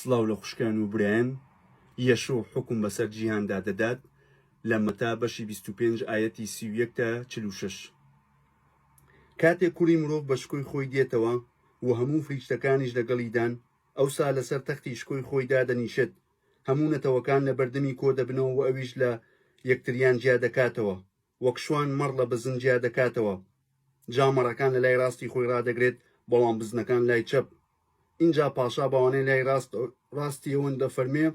سڵاو لە خوشکان و برایان یەشۆ حکم بەسەر جیهاندا دەدات لە مەتا بەشی 25 ئایەتی 31 تا 46. کاتێک کوڕی مرۆڤ بە شکۆی خۆی دێتەوە و هەموو فریشتەکانیش لەگەڵیدان ئەوسا لەسەر تەختی شکۆی خۆیدا دەنیشێت هەموو نەتەوەکان لە بەردەمی کۆ دەبنەوە و ئەویش لە یەکتریان جیا دەکاتەوە وەک شوان مەڕ لە بزن جیا دەکاتەوە. جامەڕەکان لە لای ڕاستی خۆی ڕادەگرێت بەڵام بزنەکان لای چەپ. اینجا پاشا باوانەی لای ڕاستی ئەوەن دەفەرمێ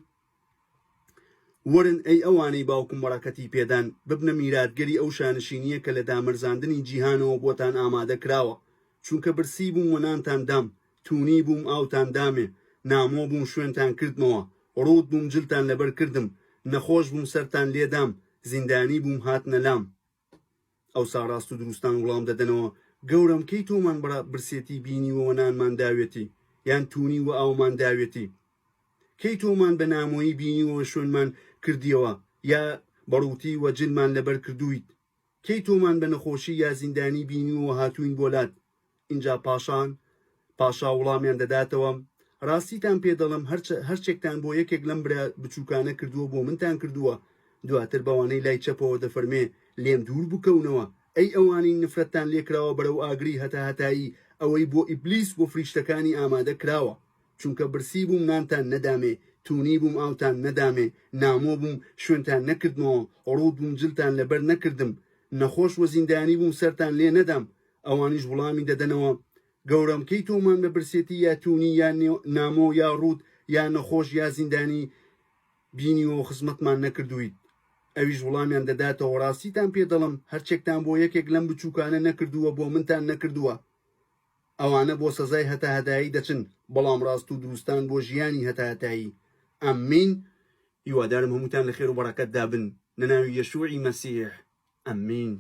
وەرن ئەی ئەوانەی باوکم بەڕەکەتی پێدان ببنە میراتگەری ئەو شانشینیە کە لە دامەرزاندنی جیهانەوە بۆتان ئامادە کراوە، چونکە برسی بووم وەنانتان دام، تونی بووم ئاوتان دامێ، نامۆ بووم شوێنتان کردمەوە، ڕوود بووم جلتان لەبەر کردم، نەخۆش بووم سەرتان لێدام، زیندانی بووم هاتنە لام. ئەوسا ڕاست و دروستان وڵام دەدەنەوە گەورم کەی تۆمان برسێتی بینیوە نانمان داوێتی یان تونی و ئاومان داوێتی، کەی تۆمان بە نامۆیی بینیوە شوێنمان کردیەوە یا بەڕووتی وە جلمان لەبەر کردویت، کەی تۆمان بە نەخۆشی یا زیندانی بینیوە هاتوین بۆلات. اینجا پاشا وڵامیان دەداتەوە ڕاستیتان پێ دەڵم هەرچێکتان بۆ یەکێک لەم برا بچووکانە کردووە بۆ منتان کردووە. دواتر بەوانەی لای چەپەوە دەفەرمێ لێم دوور بکەونەوە ئەی ئەوانی نفرەتتان لێکراوە بەرەو ئاگری هەتایی ئەوەی بۆ ئیبلیس بۆ فریشتەکانی ئامادە کراوە، چونکە برسی بووم نانتان نەدامێ، تونی بووم ئاوتان نەدامێ، نامۆ بووم شوێنتان نەکردمەوە، ڕوود بووم جلتان لەبەر نەکردم، نەخۆش وە زیندانی بووم سەرتان لێ نەدام. ئەوانیش وڵامی دەدەنەوە گەورم کەی تۆمان بە برسێتی یا تونی یا نامۆ یا ڕوود یا نەخۆش یا زیندانی بینیەوە خزمەتمان نەکردویت. ئەویش وڵامیان دەداتەوە ڕاستیتان پێ دەڵم هەرچێکتان بۆ یەکێک لەم بچووکانە نەکردووە بۆ منتان نەکردووە. ئەوانە بۆ سەزای هەتاهەتایی دەچن، بەڵام ڕاست و دروستان بۆ ژیانی هەتاهەتایی. ئەمین. هیوادارم هەمووتان لە خێر و بەڕەکەت دابن لە ناوی یەشوعی مەسیح. ئەمین.